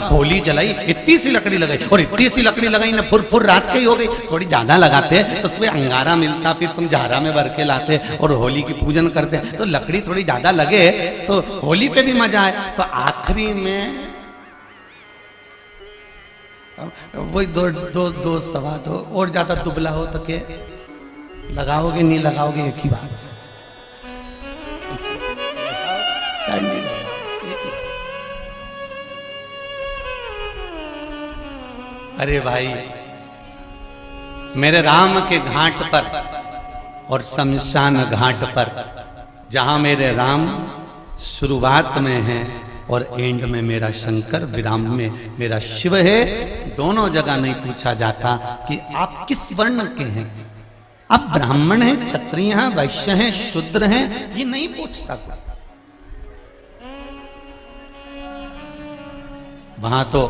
होली जलाई, इतनी सी लकड़ी लगाई, और इतनी सी लकड़ी लगाई ना फुर रात के ही हो गई। थोड़ी ज्यादा लगाते तो उसमें अंगारा मिलता, फिर तुम झारा में भर के लाते और होली की पूजन करते। तो लकड़ी थोड़ी ज्यादा लगे तो होली पे भी मजा आए। तो आखिरी में वही दो सवा दो, और ज्यादा दुबला हो तो के लगाओगे, नहीं लगाओगे एक ही बात। अरे भाई, मेरे राम के घाट पर और शमशान घाट पर, जहां मेरे राम शुरुआत में है और एंड में मेरा शंकर, विराम में मेरा शिव है, दोनों जगह नहीं पूछा जाता कि आप किस वर्ण के हैं, आप ब्राह्मण हैं, क्षत्रिय हैं, वैश्य हैं, शूद्र हैं, ये नहीं पूछता। वहां तो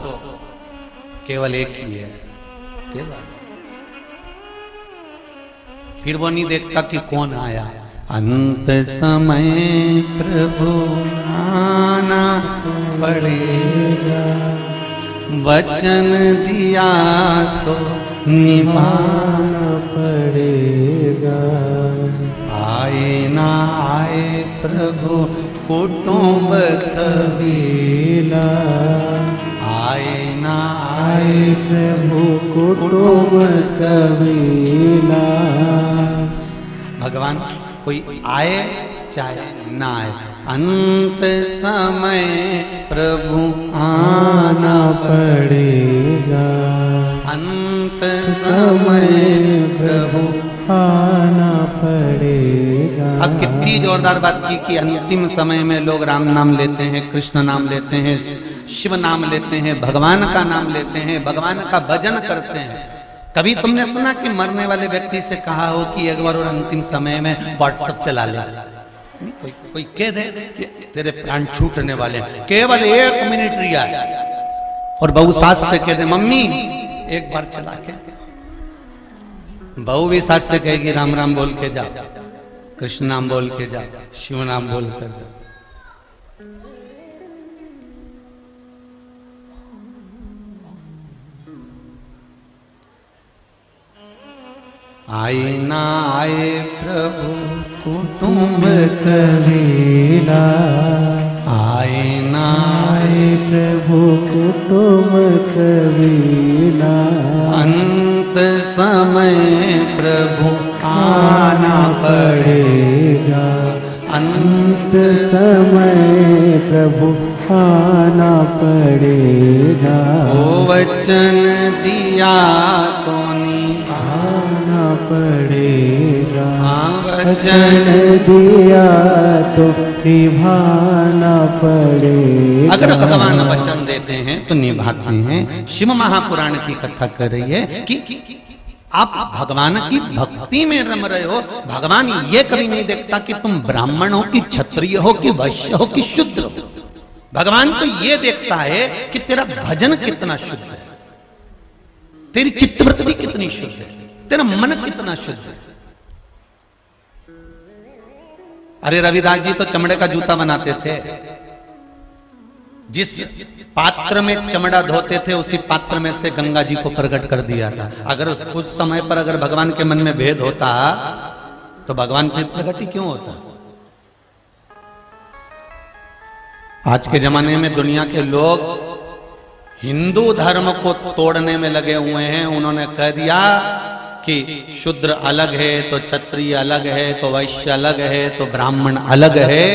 केवल एक ही है, केवल। फिर वो नहीं देखता कि कौन आया। अंत समय प्रभु आना पड़ेगा, वचन दिया तो निभाना पड़ेगा। आए ना आए प्रभु कुटुंब कबीला, आए ना आए प्रभु कुटुंब कबीला। भगवान कोई आए चाहे ना आए, अंत समय प्रभु आना पड़ेगा, अंत समय प्रभु आना पड़ेगा। अब कितनी जोरदार बात की कि अंतिम समय में लोग राम नाम लेते हैं, कृष्ण नाम लेते हैं, शिव नाम लेते हैं, भगवान का नाम लेते हैं, भगवान का भजन करते हैं। कभी तुमने सुना कि मरने वाले व्यक्ति से कहा हो कि एक बार और अंतिम समय में व्हाट्सएप चला ले? कोई कह दे कि तेरे प्राण छूटने वाले हैं, केवल 1 मिनट रिया है, और बहू सास से कह दे मम्मी एक बार चला के। बहू भी सास से कहेगी राम राम बोल के जा, कृष्ण नाम बोल के जा, शिव नाम बोल कर जा। आए ना आए प्रभु कुटुंब कबीला, आए ना आए प्रभु कुटुंब कबीला। अंत समय प्रभु आना पड़ेगा, अंत समय प्रभु आना पड़ेगा। ओ वचन दिया तो निभाना पड़ेगा, वचन दिया तो निभाना पड़ेगा। अगर भगवान वचन देते हैं तो निभाते हैं। शिव महापुराण की कथा कर रही है कि आप भगवान की भक्ति में रम रहे हो। भगवान ये कभी नहीं देखता कि तुम ब्राह्मण हो कि क्षत्रिय हो कि वैश्य हो कि शूद्र हो। भगवान तो ये देखता है कि तेरा भजन कितना शुद्ध है, तेरी चित्तवृत्ति कितनी शुद्ध है, तेरा मन कितना शुद्ध है। अरे रविदास जी तो चमड़े का जूता बनाते थे। जिस पात्र में चमड़ा धोते थे उसी पात्र में से गंगा जी को प्रकट कर दिया था। अगर उस समय पर अगर भगवान के मन में भेद होता तो भगवान फिर प्रकट ही क्यों होता? आज के जमाने में दुनिया के लोग हिंदू धर्म को तोड़ने में लगे हुए हैं। उन्होंने कह दिया कि शूद्र अलग है तो क्षत्रिय अलग है तो वैश्य अलग है तो ब्राह्मण अलग है।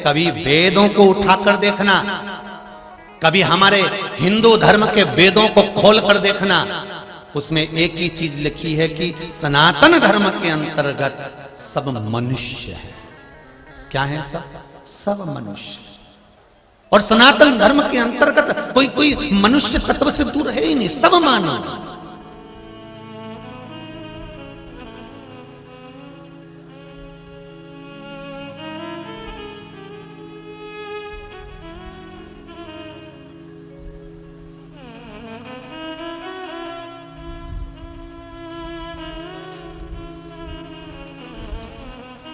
कभी वेदों को उठाकर देखना, कभी हमारे हिंदू धर्म के वेदों को खोलकर देखना, उसमें एक ही चीज लिखी है कि सनातन धर्म के अंतर्गत सब मनुष्य है। क्या है? सब मनुष्य। और सनातन धर्म के अंतर्गत कोई मनुष्य तत्व से दूर है ही नहीं, सब मानव।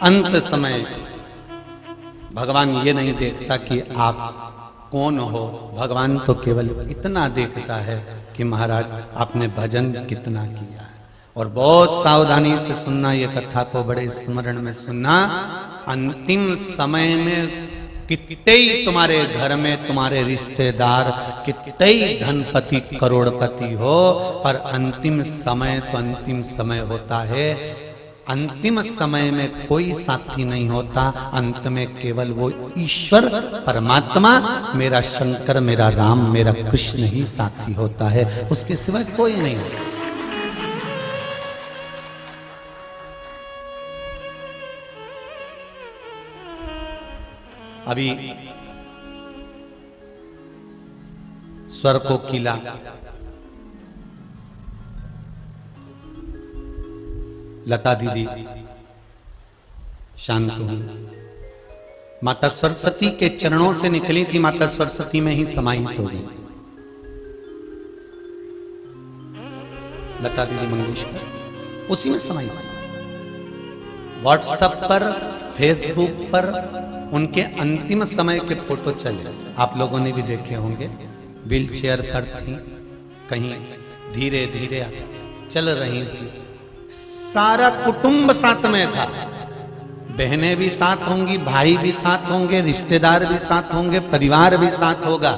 अंत समय भगवान ये नहीं देखता कि आप कौन हो? भगवान तो केवल इतना देखता है कि महाराज आपने भजन कितना किया है। और बहुत सावधानी से सुनना, ये कथा को बड़े स्मरण में सुनना। अंतिम समय में कितने ही तुम्हारे घर में तुम्हारे रिश्तेदार, कितने ही धनपति करोड़पति हो, पर अंतिम समय तो अंतिम समय होता है। अंतिम समय में कोई साथी नहीं होता, अंत में केवल वो ईश्वर परमात्मा, मेरा शंकर, मेरा राम, मेरा कृष्ण ही साथी होता है, उसके सिवा कोई नहीं होता। अभी स्वर को किला, लता दीदी शांत हुई, माता सरस्वती के चरणों से निकली थी, माता सरस्वती में ही समाहित हो गई। लता दीदी मंगेशकर उसी में समाहित हुई। व्हाट्सएप पर, फेसबुक पर उनके अंतिम समय के फोटो चले, आप लोगों ने भी देखे होंगे। व्हील चेयर पर थी, कहीं धीरे धीरे चल रही थी, सारा कुटुंब साथ में था, बहनें भी साथ होंगी, भाई भी साथ होंगे, रिश्तेदार भी साथ होंगे, परिवार भी साथ होगा।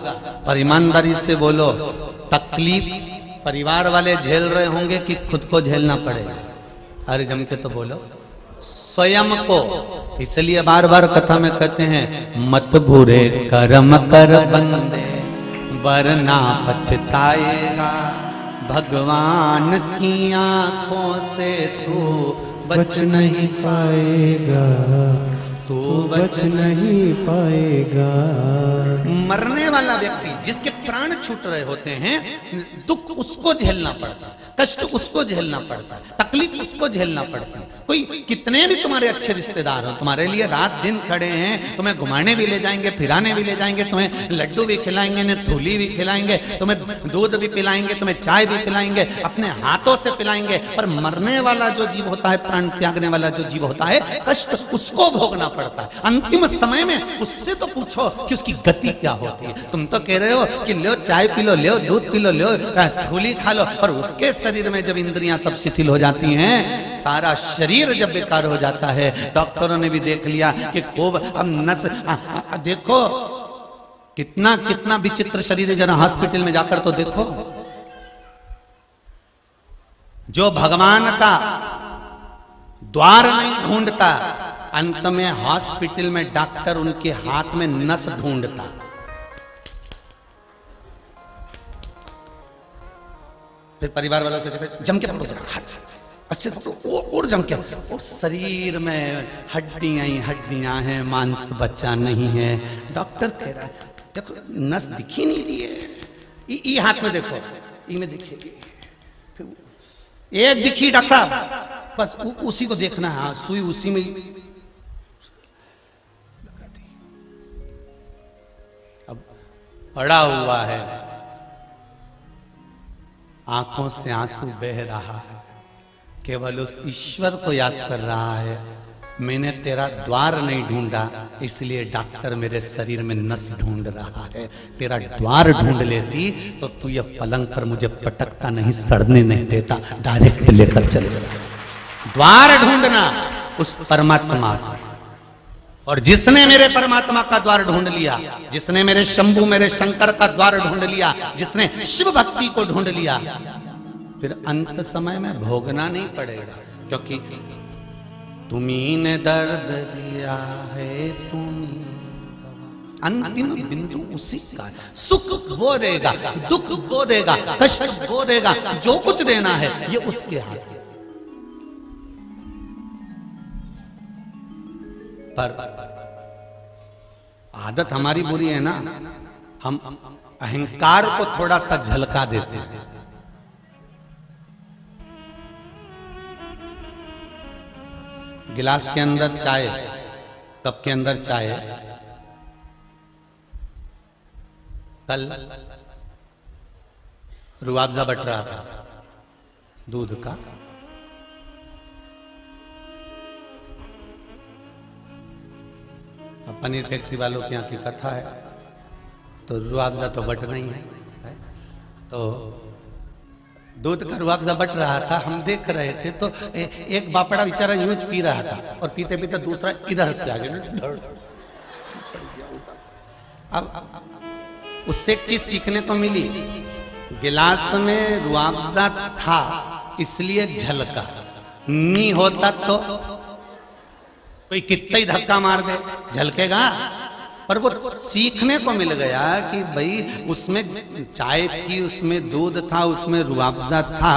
पर ईमानदारी से बोलो, तकलीफ परिवार वाले झेल रहे होंगे कि खुद को झेलना पड़ेगा? अरे जम के तो बोलो, स्वयं को। इसलिए बार बार कथा में कहते हैं, मत बुरे कर्म कर बंदे वरना पछताएगा, भगवान की आंखों से तू बच नहीं पाएगा, तू बच नहीं पाएगा। मरने वाला व्यक्ति, जिसके प्राण छूट रहे होते हैं, दुख उसको झेलना पड़ता है, कष्ट उसको झेलना पड़ता है, तकलीफ उसको झेलना पड़ती है। कोई कितने भी तुम्हारे अच्छे रिश्तेदार हो, तुम्हारे लिए रात दिन खड़े हैं, तुम्हें घुमाने भी ले जाएंगे, फिराने भी ले जाएंगे, तुम्हें लड्डू भी खिलाएंगे, ने थूली भी खिलाएंगे, तुम्हें दूध भी पिलाएंगे, तुम्हें चाय भी पिलाएंगे, अपने हाथों से पिलाएंगे। पर मरने वाला जो जीव होता है, प्राण त्यागने वाला जो जीव होता है, कष्ट उसको भोगना पड़ता है। अंतिम समय में उससे तो पूछो कि उसकी गति क्या होती है। तुम तो कह रहे हो कि लो चाय पी लो, लो दूध पी लो, लो थूली खा लो, पर उसके शरीर में जब इंद्रियां सब शिथिल हो जाती हैं, सारा शरीर जब बेकार हो जाता है, डॉक्टरों ने भी देख लिया कि कोब अब नस देखो कितना कितना विचित्र शरीर है। जरा हॉस्पिटल में जाकर तो देखो, जो भगवान का द्वार नहीं ढूंढता, अंत में हॉस्पिटल में डॉक्टर उनके हाथ में नस ढूंढता। फिर परिवार वालों से कहते, जम के पकड़ो जरा, अच्छे पकड़ो, और जम के, और शरीर में हड्डियां ही हड्डियां हैं, मांस बचा नहीं है। डॉक्टर कह रहा है, देखो नस दिखी नहीं रही है, ये हाथ में देखो, ये में दिखेगी, फिर एक दिखी डॉक्टर साहब, बस उसी को देखना है, सुई उसी में लगा दी। अब पड़ा हुआ है, आंखों से आंसू बह रहा है, केवल उस ईश्वर को याद कर रहा है, मैंने तेरा द्वार नहीं ढूंढा, इसलिए डॉक्टर मेरे शरीर में नस ढूंढ रहा है। तेरा द्वार ढूंढ लेती तो तू ये पलंग पर मुझे पटकता नहीं, सड़ने नहीं देता, डायरेक्ट लेकर चले जाता। द्वार ढूंढना उस परमात्मा, और जिसने मेरे परमात्मा का द्वार ढूंढ लिया, जिसने मेरे शंभु मेरे शंकर का द्वार ढूंढ लिया, जिसने शिव भक्ति को ढूंढ लिया, फिर अंत समय में भोगना नहीं पड़ेगा, क्योंकि तुम्ही ने दर्द दिया है, तुम्ही दवा। अंतिम बिंदु उसी का है। सुख वो देगा, दुख वो देगा, कष्ट वो देगा, जो कुछ देना है ये उसके हाथ। पर आदत हमारी बुरी है ना, हम अहंकार को थोड़ा सा झलका देते हैं। गिलास के अंदर चाय, कप के अंदर चाय, कल रुआवजा बट रहा था दूध का, अब पनीर फैक्ट्री वालों की यहाँ की कथा है, तो रुआवजा तो बट नहीं है, तो दूध का रुआवजा बट रहा था, हम देख रहे थे। तो एक बापड़ा बेचारा यूं पी रहा था और पीते पीते दूसरा इधर से आ गया। अब उससे एक चीज सीखने तो मिली, गिलास में रुआवजा था इसलिए झलका, नहीं होता तो कोई कितना ही धक्का मार दे झलकेगा। पर वो सीखने को मिल गया कि भाई उसमें चाय थी, उसमें दूध था, उसमें रुआवजा था,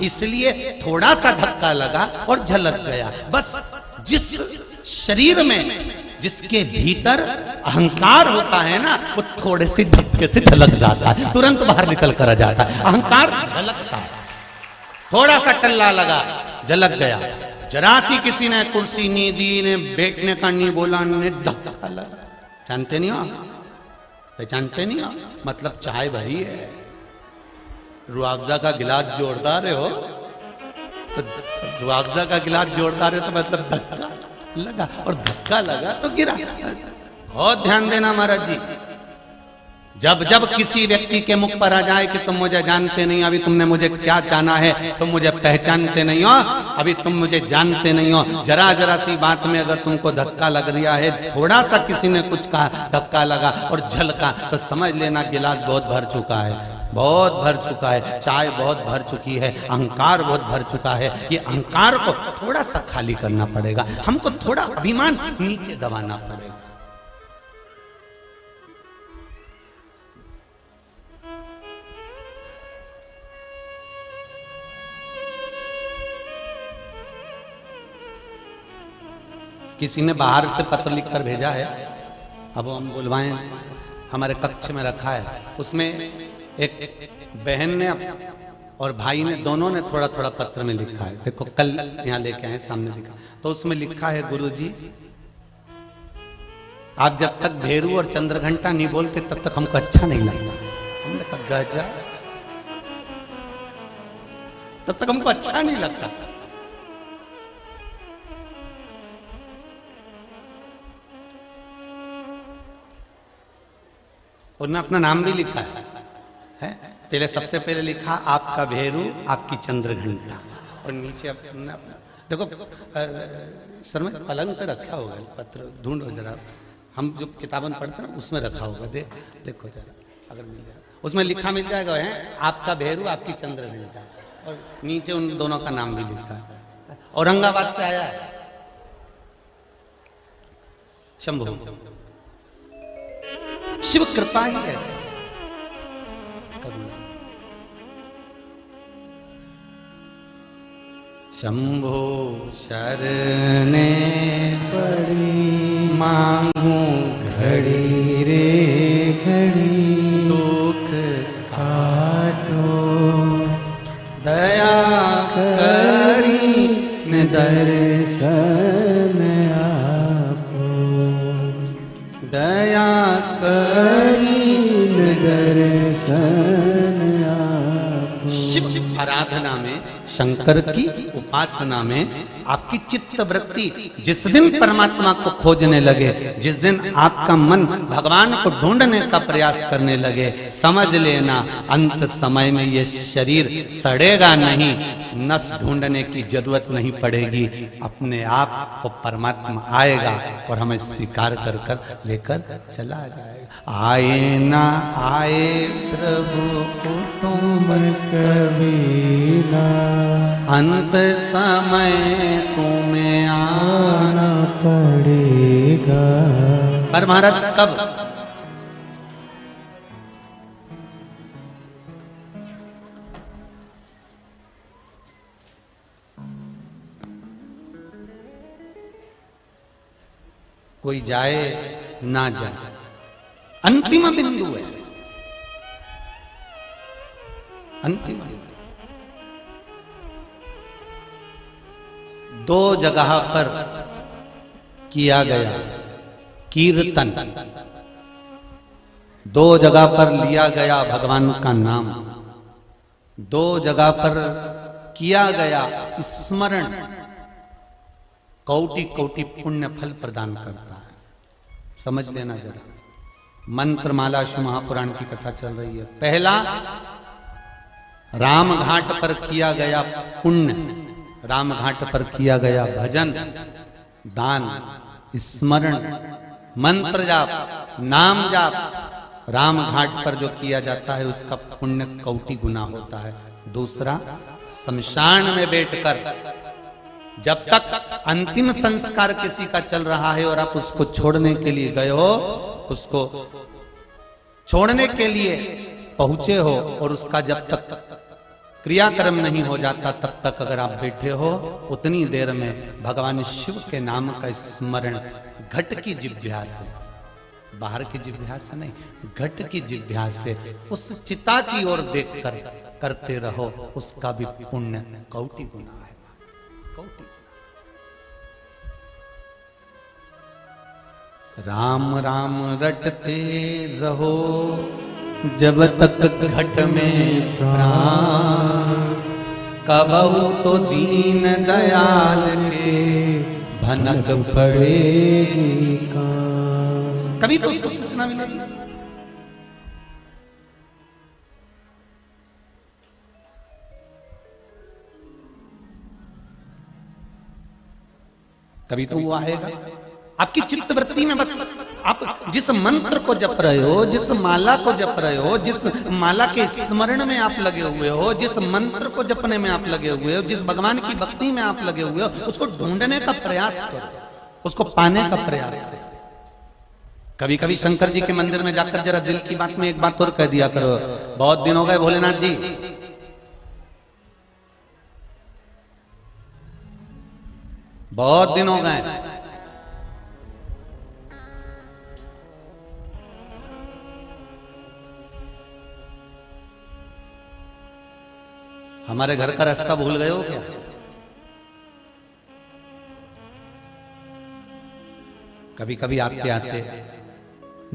इसलिए थोड़ा सा धक्का लगा और झलक गया। बस जिस शरीर में, जिसके भीतर अहंकार होता है ना, वो थोड़े से धक्के से झलक जाता है, तुरंत बाहर निकल कर आ जाता है। अहंकार झलकता है, थोड़ा सा टल्ला लगा झलक गया। जरा सी किसी ने कुर्सी नहीं दी, ने बैठने का नहीं बोला, ने धक्का लगा। जानते नहीं हो, पहचानते नहीं हो, मतलब चाय भरी है, रुआवजा का गिलास जोरदार है हो, तो रुआवजा का गिलास जोरदार है तो मतलब धक्का लगा, और धक्का लगा तो गिरा। बहुत ध्यान देना महाराज जी, जब जब किसी व्यक्ति के मुख पर आ जाए कि तुम मुझे जानते नहीं, अभी तुमने मुझे क्या जाना है, तुम मुझे पहचानते नहीं हो, अभी तुम मुझे जानते नहीं हो, जरा जरा सी बात में अगर तुमको धक्का लग रहा है, थोड़ा सा किसी ने कुछ कहा, धक्का लगा और झलका, तो समझ लेना गिलास बहुत भर चुका है, बहुत भर चुका है, चाय बहुत भर चुकी है, अहंकार बहुत भर चुका है। ये अहंकार को थोड़ा सा खाली करना पड़ेगा, हमको थोड़ा अभिमान नीचे दबाना पड़ेगा। किसी ने बाहर से पत्र लिखकर भेजा है, अब हम बुलवाएं, हमारे कक्ष में रखा है। उसमें एक बहन ने और भाई ने, दोनों ने थोड़ा थोड़ा पत्र में लिखा है। देखो कल यहाँ लेके आए, सामने लिखा, तो उसमें लिखा है, गुरुजी आप जब तक भेरू और चंद्रघंटा नहीं बोलते तब तक हमको अच्छा नहीं लगता। हमने कहा गजा, तब तक हमको अच्छा नहीं लगता। उन्होंने अपना नाम भी लिखा है? पहले सबसे पहले लिखा आपका भेरू, आपकी चंद्रघंटा, और नीचे अपना देखो सर में पलंग पे रखा होगा पत्र, ढूंढो जरा, हम जो किताबन पढ़ते हैं ना उसमें रखा होगा, देखो जरा अगर मिल जाए, उसमें लिखा मिल जाएगा है आपका भेरू, आपकी चंद्रघंटा, और नीचे उन दोनों का नाम भी लिखा है। औरंगाबाद से आया है शंभू, शिव कृपा ही ऐसी करुणा। शंभो शरणे पड़ी, मांगू घड़ी रे घड़ी, दुख काटो दया करी न दर्शन आपो, दया करी दर्शन आपो। शिव आराधना में, शंकर की उपासना में आपकी चित्त वृत्ति जिस दिन परमात्मा को खोजने लगे, जिस दिन आपका मन भगवान को ढूंढने का प्रयास करने लगे, समझ लेना अंत समय में ये शरीर सड़ेगा नहीं, नस ढूंढने की जरूरत नहीं पड़ेगी, अपने आप को परमात्मा आएगा और हमें स्वीकार कर कर लेकर चला जाएगा। आए ना आए प्रभु कुटुंब कबीरा, अंत समय तुम्हें आना पड़ेगा। पर महाराज कब? कोई जाए ना जाए, अंतिम बिंदु है, अंतिम बिंदु। दो जगह पर किया गया कीर्तन, दो जगह पर लिया गया भगवान का नाम, दो जगह पर किया गया स्मरण, कोटि कोटि पुण्य फल प्रदान करता है। समझ लेना जरा, मंत्रमाला शिव महापुराण की कथा चल रही है। पहला, राम घाट पर किया गया पुण्य, राम घाट पर किया गया भजन, दान, स्मरण, मंत्र जाप, नाम जाप, राम घाट पर जो किया जाता है उसका पुण्य कोटि गुना होता है। दूसरा, शमशान में बैठकर जब तक अंतिम संस्कार किसी का चल रहा है और आप उसको छोड़ने के लिए गए हो, उसको छोड़ने के लिए पहुंचे हो और उसका जब तक क्रियाक्रम नहीं हो जाता तब तक अगर आप बैठे हो, उतनी देर में भगवान शिव के नाम का स्मरण घट की जिह्वा से, बाहर की जिह्वा से नहीं, घट की जिह्वा से उस चिता की ओर देखकर करते रहो, उसका भी पुण्य कोटि गुना है, कोटि। राम राम रटते रहो जब तक घट में प्राण, कबहू तो दीन दयाल के भनक पड़ेगी कान। कभी तो उसको सूचना मिलेगी। कभी तो वो आएगा आपकी चित्त वृत्ति में। बस आप जिस मंत्र को जप रहे हो, जिस माला को जप रहे हो, जिस माला के स्मरण में आप लगे हुए हो, जिस मंत्र को जपने में आप लगे हुए हो, जिस भगवान की भक्ति में आप लगे हुए हो, उसको ढूंढने का प्रयास करो, उसको पाने का प्रयास करो। कभी कभी शंकर जी के मंदिर में जाकर जरा दिल की बात में एक बात और कह दिया करो, बहुत दिन हो गए भोलेनाथ जी, बहुत दिन हो गए, हमारे घर का रास्ता भूल गए हो क्या? कभी कभी आते आते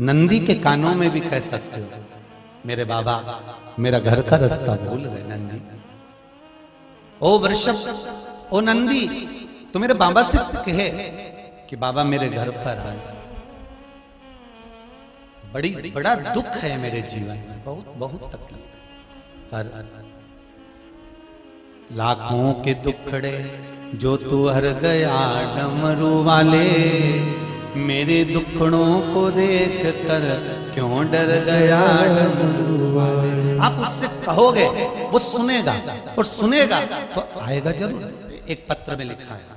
नंदी के कानों में भी कह सकते हो, मेरे बाबा मेरा घर का रास्ता भूल गए नंदी। ओ वृषभ, ओ नंदी, तो मेरे बाबा से कहे कि बाबा मेरे घर पर आए, बड़ा दुख है मेरे जीवन में, बहुत बहुत तकलीफ, पर लाखों के दुखड़े जो तू हर गया डमरू वाले, मेरे दुखड़ों को देख कर क्यों डर गया डमरू वाले। आप उससे कहोगे, वो सुनेगा, और सुनेगा तो आएगा जरूर। एक पत्र में लिखा है,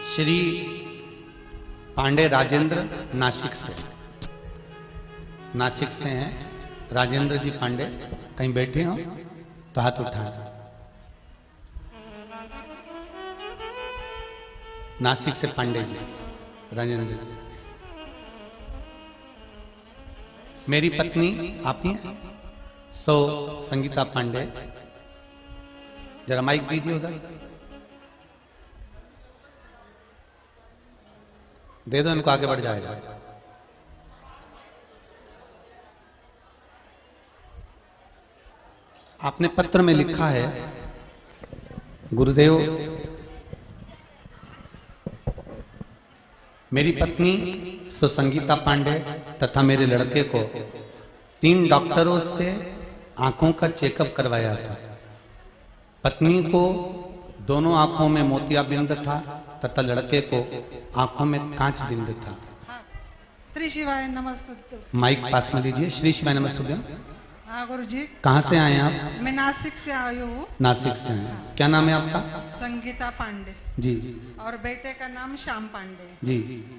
श्री पांडे राजेंद्र नासिक से हैं, राजेंद्र जी पांडे, कहीं बैठे हो तो हाथ उठाएं। नासिक से पांडे जी, राजेंद्र जी। मेरी पत्नी आप ही हैं, संगीता पांडे, जरा माइक दीजिए उधर, दे दो इनको, आगे बढ़ जाएगा। आपने पत्र में लिखा है, गुरुदेव मेरी पत्नी सुसंगीता पांडे तथा मेरे लड़के को 3 डॉक्टरों से आंखों का चेकअप करवाया था। पत्नी को दोनों आंखों में मोतियाबिंद था तथा लड़के को आंखों में कांच बिंद था। श्री शिवाय नमस्तुभ्यं। माइक पास में लीजिए। श्री शिवाय नमस्तुभ्यं। हाँ गुरु जी। कहाँ से आए हैं आप? मैं नासिक से आई हूँ। नासिक से हैं। क्या नाम है आपका? संगीता पांडे जी। और बेटे का नाम श्याम पांडे जी।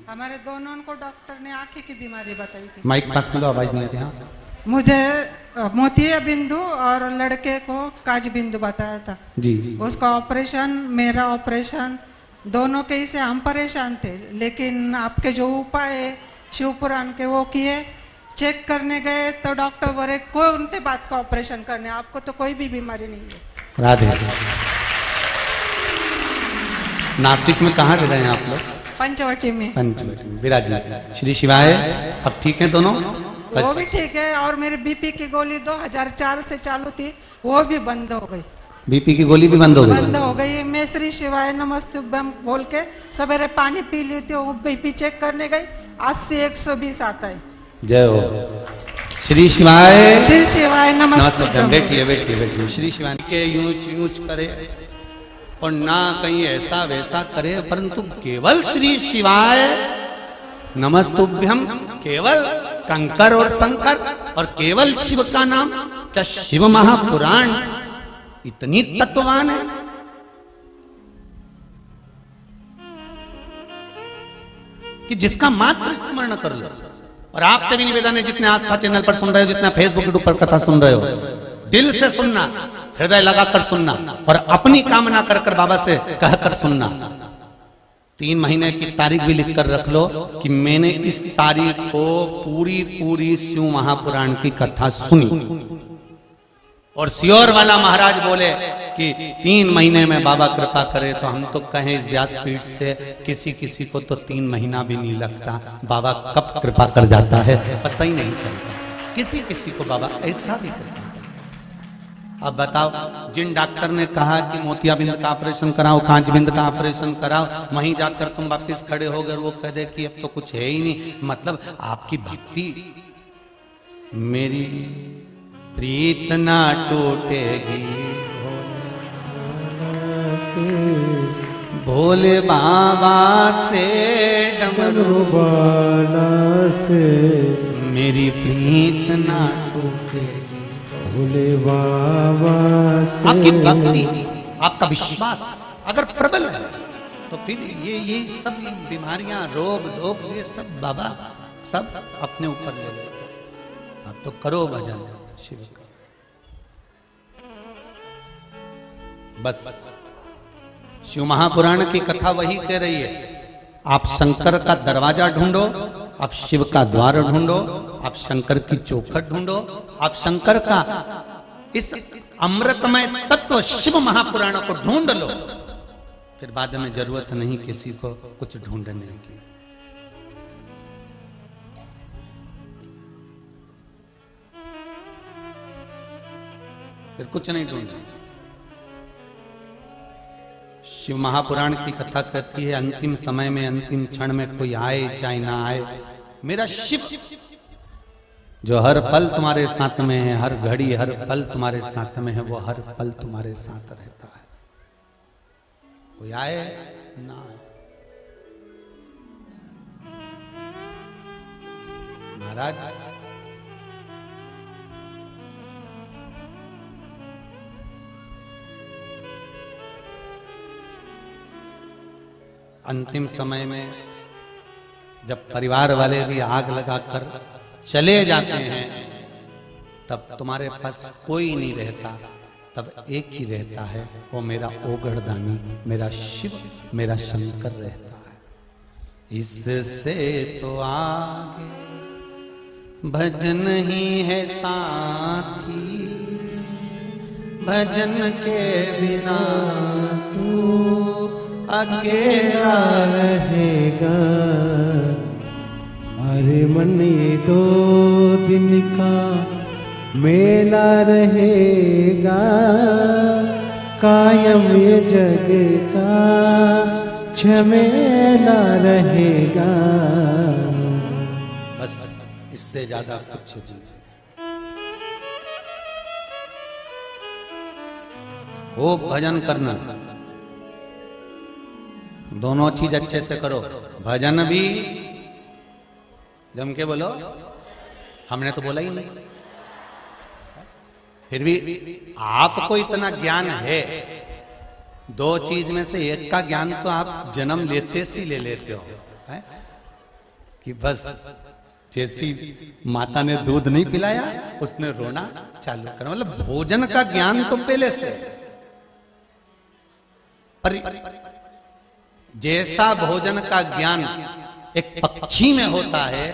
हमारे दोनों को डॉक्टर ने आंखें की बीमारी बताई थी। माइक पास में लो, आवाज नहीं आती। हाँ, मुझे मोतिया बिंदु और लड़के को काज बिंदु बताया था। जी। उसका ऑपरेशन, मेरा ऑपरेशन, दोनों के से हम परेशान थे, लेकिन आपके जो उपाय है शिवपुराण के वो किए। चेक करने गए तो डॉक्टर बोले कोई उनके बात का ऑपरेशन करने, आपको तो कोई भी बीमारी नहीं है। राधे। नासिक में कहाँ रह रहे हैं आप लोग? पंचवटी में। पंचवटी में विराजित। श्री शिवाय। अब ठीक है दोनों? वो भी ठीक है, और मेरे बीपी की गोली 2004 से चालू थी, वो भी बंद हो गई। बीपी की गोली भी बंद हो गई। बंद हो गई। मैं श्री शिवाय नमस्तुभ्यम बोल के सवेरे पानी पी लेती हूँ, बीपी चेक करने गई 80-120 आता है। जय हो श्री शिवाय। श्री शिवाय नमस्तुभ्यम। बैठिए बैठिए बैठिए। श्री शिवाय के यूज यूज करे और ना कहीं ऐसा वैसा करे, परंतु केवल श्री शिवाय नमस्तुभ्यम, केवल कंकर और शंकर और केवल शिव का नाम। क्या शिव महापुराण इतनी तत्ववान है? कि जिसका मात्र स्मरण कर लो। और आपसे भी निवेदन है, जितने आस्था चैनल पर सुन रहे हो, जितना फेसबुक यूट्यूब पर कथा सुन रहे हो, दिल से सुनना, हृदय लगाकर सुनना और अपनी कामना कर कर बाबा से कहकर सुनना। 3 महीने की तारीख भी लिख कर रख लो कि मैंने इस तारीख को पूरी शिव महापुराण की कथा सुनी। और सियोर वाला महाराज बोले कि 3 महीने में बाबा कृपा करे, तो हम तो कहें इस व्यासपीठ से किसी किसी को तो 3 महीना भी नहीं लगता। बाबा कब कृपा कर जाता है पता ही नहीं चलता। किसी किसी को बाबा ऐसा भी करता है। अब बताओ, जिन डॉक्टर ने कहा कि मोतियाबिंद का ऑपरेशन कराओ, कांचबिंद का ऑपरेशन कराओ, वहीं जाकर तुम वापिस खड़े हो गए, वो कह दे कि अब तो कुछ है ही नहीं। मतलब आपकी भक्ति, मेरी प्रीत ना टूटेगी भोले बाबा से, डमरू बाला से, मेरी प्रीत ना टूटेगी भोले बाबा से। आपकी भक्ति, आपका विश्वास अगर प्रबल है तो फिर ये सब बीमारियां, रोग धोग, ये सब बाबा सब अपने ऊपर ले लेते हैं। अब तो करो भजन शिव का। बस शिव महापुराण की कथा वही कह रही है, आप शंकर का दरवाजा ढूंढो, आप शिव का द्वार ढूंढो, आप शंकर की चौखट ढूंढो, आप शंकर का इस अमृतमय तत्व शिव महापुराण को ढूंढ लो, फिर बाद में जरूरत नहीं किसी को कुछ ढूंढने की। फिर कुछ नहीं ढूंढना। शिव महापुराण की कथा कहती है, अंतिम समय में, अंतिम क्षण में कोई आए चाहे ना आए, मेरा शिव जो हर पल तुम्हारे साथ में है, हर घड़ी हर पल तुम्हारे साथ में है, वो हर पल तुम्हारे साथ रहता है। कोई आए ना आए। महाराज अंतिम समय में जब परिवार वाले भी आग लगाकर चले जाते हैं, तब तुम्हारे पास कोई नहीं रहता, तब एक ही रहता है, वो मेरा ओगढ़दानी, मेरा शिव, मेरा शंकर रहता है। इससे तो आगे भजन ही है साथी, भजन के बिना तू अकेला रहेगा। अरे मन ये 2 दिन का मेला रहेगा, कायम ये जग का झमेला रहेगा। बस इससे ज्यादा कुछ नहीं। खूब भजन करना, दोनों चीज अच्छे से करो। भजन भी जम के बोलो, हमने तो बोला ही नहीं, फिर भी आपको इतना ज्ञान है। 2 चीज में से एक का ज्ञान तो आप जन्म लेते से ले लेते हो, है? कि बस जैसी माता ने दूध नहीं पिलाया उसने रोना चालू करा। मतलब भोजन का ज्ञान तो पहले से, पर जैसा भोजन का ज्ञान एक पक्षी में होता है,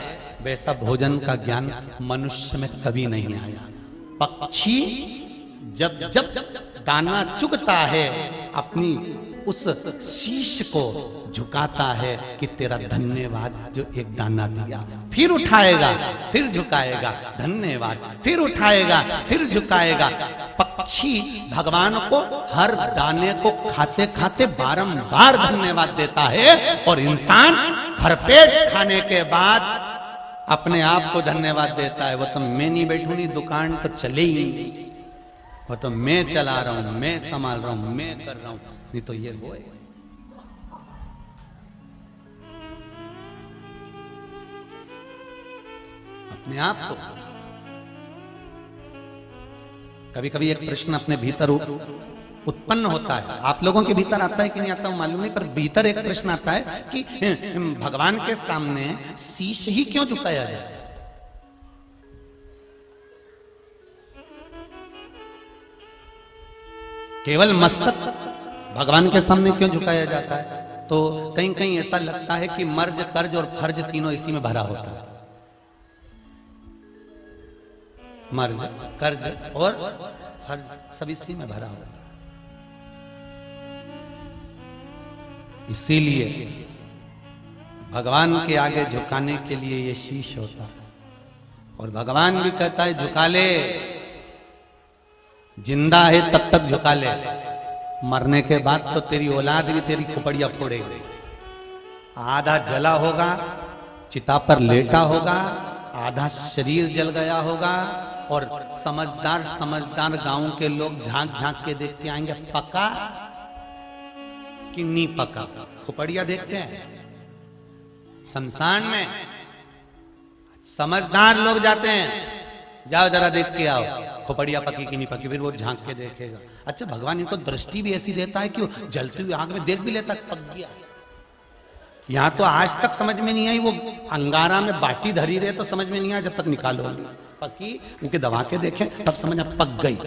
वैसा भोजन का ज्ञान मनुष्य में कभी नहीं आया। पक्षी जब जब दाना चुगता है, अपनी उस शीश को झुकाता है कि तेरा धन्यवाद जो एक दाना दिया, फिर उठाएगा, फिर झुकाएगा, धन्यवाद, फिर उठाएगा, फिर झुकाएगा। पक्षी भगवान को हर दाने को खाते खाते बारंबार धन्यवाद देता है, और इंसान भरपेट खाने के बाद अपने आप को धन्यवाद देता है। वो तो मैं नहीं बैठूंगी, दुकान तो चले ही नहीं, वो तो मैं चला रहा हूं, मैं संभाल रहा हूं, मैं कर रहा हूं, नहीं तो ये वो है। अपने आप को कभी कभी एक प्रश्न अपने भीतर उत्पन्न होता है, आप लोगों के भीतर आता है कि नहीं आता मालूम नहीं, पर भीतर एक प्रश्न आता है कि भगवान के सामने शीश ही क्यों झुकाया जाए? केवल मस्तक भगवान के सामने क्यों झुकाया जाता है? तो कहीं कहीं ऐसा लगता है कि मर्ज, कर्ज और फर्ज तीनों इसी में भरा होता है। मर्ज, कर्ज और फर्ज सब इसी में भरा होता है। इसीलिए भगवान के आगे झुकाने के लिए ये शीश होता है। और भगवान भी कहता है झुका ले, जिंदा है तब तक झुका ले, मरने के बाद तो तेरी औलाद भी तेरी खोपड़ियां फोड़ेगी। आधा जला होगा, चिता पर लेटा होगा, आधा शरीर जल गया होगा, और समझदार समझदार गांव के लोग झांक झांक के देखते आएंगे पका कि नहीं पका। खोपड़िया देखते हैं शमशान में, समझदार लोग जाते हैं, जाओ जरा देख के आओ खोपड़िया पकी कि नहीं पकी, फिर वो झांक के देखेगा। अच्छा, भगवान इनको दृष्टि भी ऐसी देता है कि वो जलती हुई आग में देख भी लेता पक गया। यहां तो आज तक समझ में नहीं आई, वो अंगारा में बाटी धरी रहे तो समझ में नहीं आया, जब तक निकालो पकी उनके दबा के देखें तब समझ पक गई,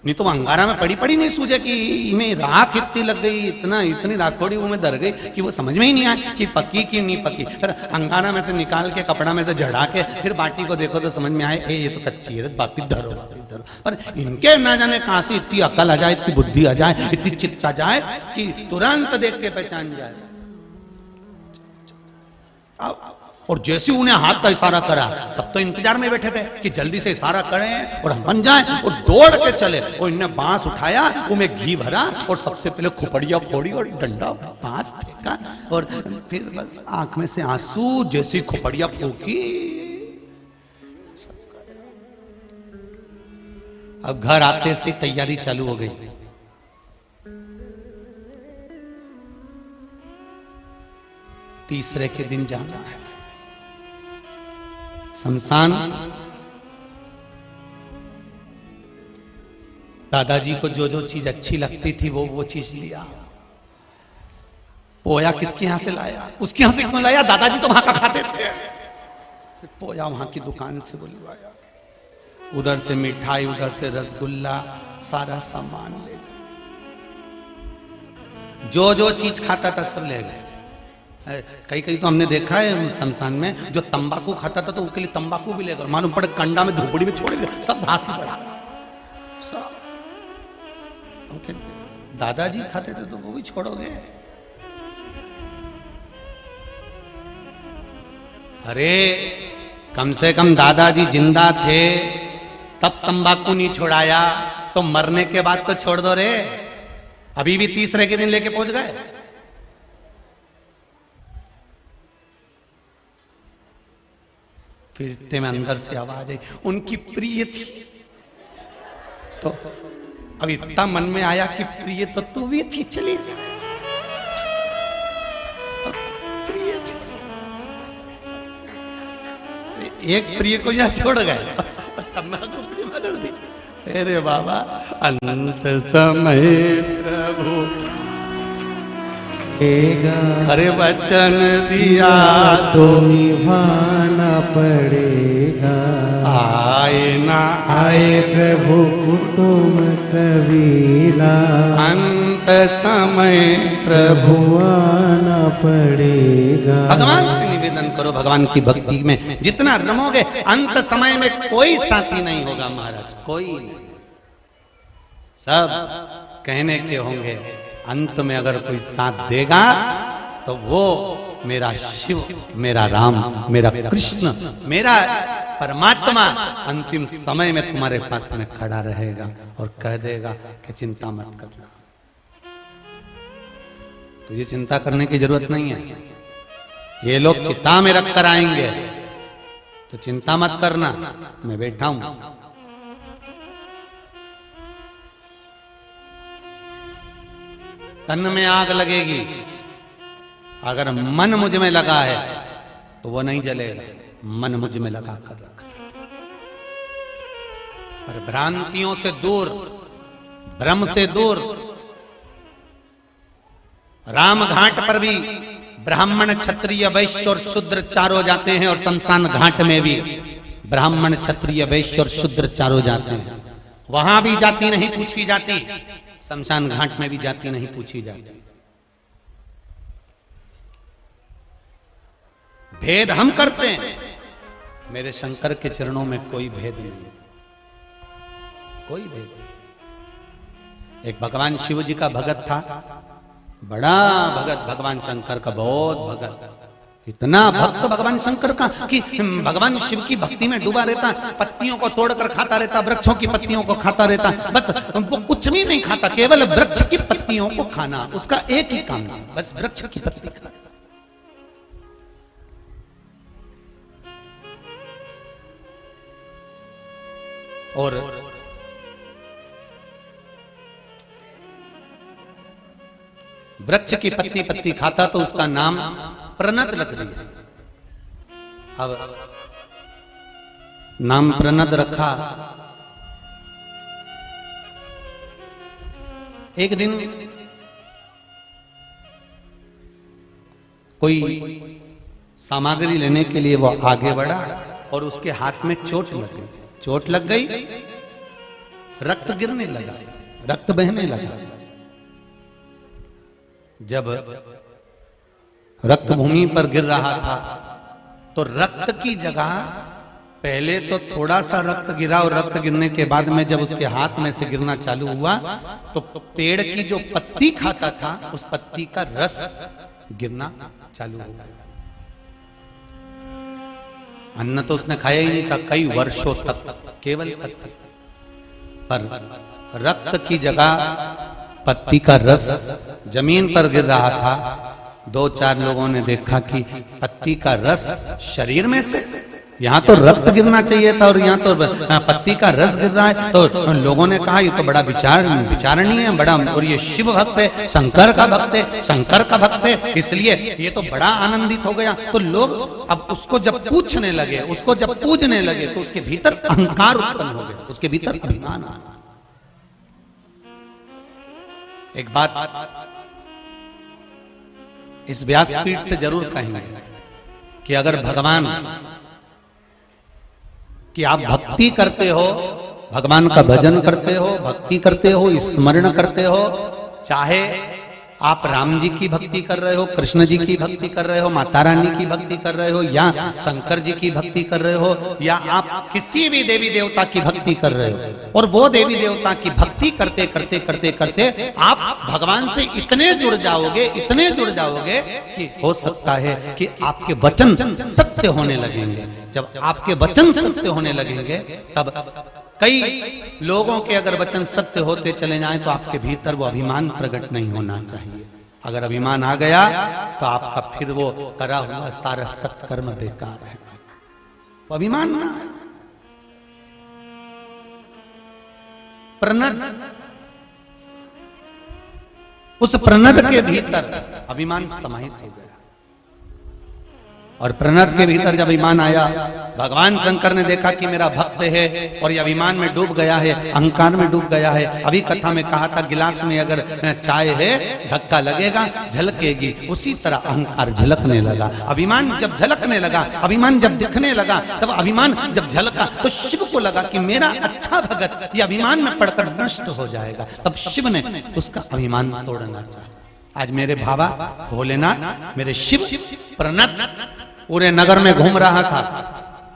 नहीं तो अंगारा में पड़ी पड़ी नहीं सूझे कि इनमें राख इतनी लग गई, इतनी राख थोड़ी वो में दर गई कि वो समझ में ही नहीं आया कि पकी कि नहीं पकी। फिर अंगारा में से निकाल के कपड़ा में से झड़ा के फिर बाटी को देखो तो समझ में आए ये तो कच्ची है, वापिस धरो वापिस धरो। और इनके ना जाने कहां से इतनी अकल आ जाए, इतनी बुद्धि आ जाए, इतनी चित्त आ जाए कि तुरंत देख के पहचान जाए। और जैसे उन्हें हाथ का इशारा करा, सब तो इंतजार में बैठे थे कि जल्दी से इशारा करें और हम बन जाएं, और दौड़ के चले। और इन्हें बांस उठाया, उनमें घी भरा और सबसे पहले खोपड़िया फोड़ी और डंडा बांस फेंका, और फिर बस आंख में से आंसू, जैसी खोपड़िया फूकी। अब घर आते से तैयारी चालू हो गई। तीसरे के दिन जाना है शमशान। दादाजी को जो जो चीज अच्छी लगती थी वो चीज लिया। पोया किसके यहां से लाया, उसके यहां से क्यों लाया? दादाजी तो वहां का खाते थे। पोया वहां की दुकान से बुलवाया, उधर से मिठाई, उधर से रसगुल्ला, सारा सामान ले गए। जो जो चीज खाता था सब ले गए। कई कई तो हमने देखा है शमशान में, जो तंबाकू खाता था तो उसके लिए तंबाकू भी ले गए। मालूम पड़े कंडा में धूपड़ी में छोड़ दिया, सब धांसी पड़ा सब। दादाजी खाते थे तो वो भी छोड़ोगे? अरे कम से कम दादाजी जिंदा थे तब तंबाकू नहीं छोड़ाया, तो मरने के बाद तो छोड़ दो रे। अभी भी तीसरे के दिन लेके पहुंच गए। फिर में अंदर से आवाज आई, उनकी प्रिय थी। तो अब इतना मन में आया कि प्रिय तो तू भी थी, चली जा। प्रिय थी, एक प्रिय को यहां छोड़ गए, तंबाकू प्रिय बदल दी। अरे बाबा, अंत समय प्रभु अरे वचन दिया तो निभाना पड़ेगा। आए ना आए प्रभु कुटुंब कबीला, अंत समय प्रभु आना पड़ेगा। भगवान से निवेदन करो, भगवान की भक्ति में जितना रमोगे अंत समय में कोई साथी नहीं होगा महाराज, कोई नहीं। सब कहने के होंगे, अंत में अगर कोई साथ देगा तो वो मेरा शिव, मेरा राम, मेरा कृष्ण, मेरा परमात्मा अंतिम समय में तुम्हारे पास में खड़ा रहेगा और कह देगा कि चिंता मत करना। तो ये चिंता करने की जरूरत नहीं है, ये लोग चिता में रख कर आएंगे, तो चिंता मत करना, मैं बैठा हूं। तन में आग लगेगी, अगर मन मुझ में लगा है तो वो नहीं जलेगा, मन मुझ में लगा कर रख। पर भ्रांतियों से दूर, भ्रम से दूर। राम घाट पर भी ब्राह्मण, क्षत्रिय, वैश्य और शूद्र चारों जाते हैं, और शमशान घाट में भी ब्राह्मण, क्षत्रिय, वैश्य और शूद्र चारों जाते हैं। वहां भी जाति नहीं पूछी जाती, शमशान घाट में भी जाति नहीं पूछी जाती। भेद हम करते हैं, मेरे शंकर के चरणों में कोई भेद नहीं, कोई भेद नहीं। एक भगवान शिव जी का भगत था, बड़ा भगत भगवान शंकर का, बहुत भगत, इतना भक्त भगवान शंकर का कि भगवान शिव की भक्ति में डूबा रहता, पत्तियों को तोड़कर खाता रहता, वृक्षों की पत्तियों को खाता रहता, बस वो कुछ भी नहीं खाता, केवल वृक्ष की पत्तियों को खाना, उसका एक ही काम था, बस वृक्ष की पत्ती खाना। और वृक्ष की पत्ती पत्ती खाता तो उसका नाम प्रनद रख दिया। अब नाम प्रनद रखा। एक दिन कोई सामग्री लेने के लिए वो आगे बढ़ा और उसके हाथ में चोट लग गई। चोट लग गई, रक्त गिरने लगा, रक्त बहने लगा। जब रक्त भूमि पर गिर रहा था तो रक्त की जगह पहले तो थोड़ा सा रक्त गिरा, और रक्त गिरने के बाद में जब उसके हाथ में से गिरना चालू हुआ तो पेड़ की जो पत्ती खाता था उस पत्ती का रस गिरना चालू हो गया। अन्न तो उसने खाया ही नहीं था कई वर्षों तक, केवल पत्ती, पर रक्त की जगह पत्ती का रस जमीन पर गिर रहा था। दो चार लोगों ने देखा कि पत्ती का रस शरीर में से, यहाँ तो रक्त गिरना चाहिए था और यहाँ तो पत्ती का रस गिर रहा है। तो लोगों ने कहा ये तो बड़ा विचारणीय है, बड़ा, और ये शिव भक्त है, शंकर का भक्त है, शंकर का भक्त है, इसलिए ये तो बड़ा आनंदित हो गया। तो लोग अब उसको जब पूछने लगे, उसको जब पूजने लगे तो उसके भीतर अहंकार उत्पन्न हो गया, उसके भीतर अभिमान आ गया। एक बात इस व्यासपीठ से जरूर कहेंगे कि अगर भगवान कि आप भक्ति करते हो, भगवान का भजन करते हो, भक्ति करते हो, स्मरण करते हो, चाहे आप राम जी की भक्ति कर रहे हो, कृष्ण जी की भक्ति कर रहे हो, माता रानी की भक्ति कर रहे हो, या शंकर जी की भक्ति कर रहे हो, या आप किसी भी देवी देवता की भक्ति कर रहे हो, और वो देवी देवता की भक्ति करते करते करते करते आप भगवान से इतने जुड़ जाओगे, इतने जुड़ जाओगे कि हो सकता है कि आपके वचन सत्य होने लगेंगे। जब आपके वचन सत्य होने लगेंगे तब कई लोगों के अगर वचन सत्य होते चले जाएं तो आपके भीतर वो अभिमान प्रकट नहीं होना चाहिए। अगर अभिमान आ गया तो आपका फिर वो करा हुआ सारा सत्कर्म बेकार है। वो अभिमान ना, प्रनद, उस प्रनद के भीतर अभिमान समाहित हो गया, और प्रणत के भीतर जब अभिमान आया, भगवान शंकर ने देखा कि मेरा भक्त है और ये अभिमान में डूब गया है, अहंकार में डूब गया है। अभी कथा में कहा था गिलास में अगर चाय है, धक्का लगेगा, झलकेगी, उसी तरह अहंकार झलकने लगा। अभिमान जब झलकने लगा, अभिमान जब दिखने लगा, तब अभिमान जब झलका तो शिव को लगा कि मेरा अच्छा भगत ये अभिमान में पड़कर नष्ट हो जाएगा। तब शिव ने उसका अभिमान तोड़ना चाहा। आज मेरे बाबा भोलेनाथ, मेरे शिव प्रणत पूरे नगर में घूम रहा था।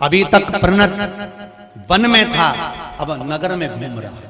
अभी तक प्रणत वन में था, अब नगर में घूम रहा है।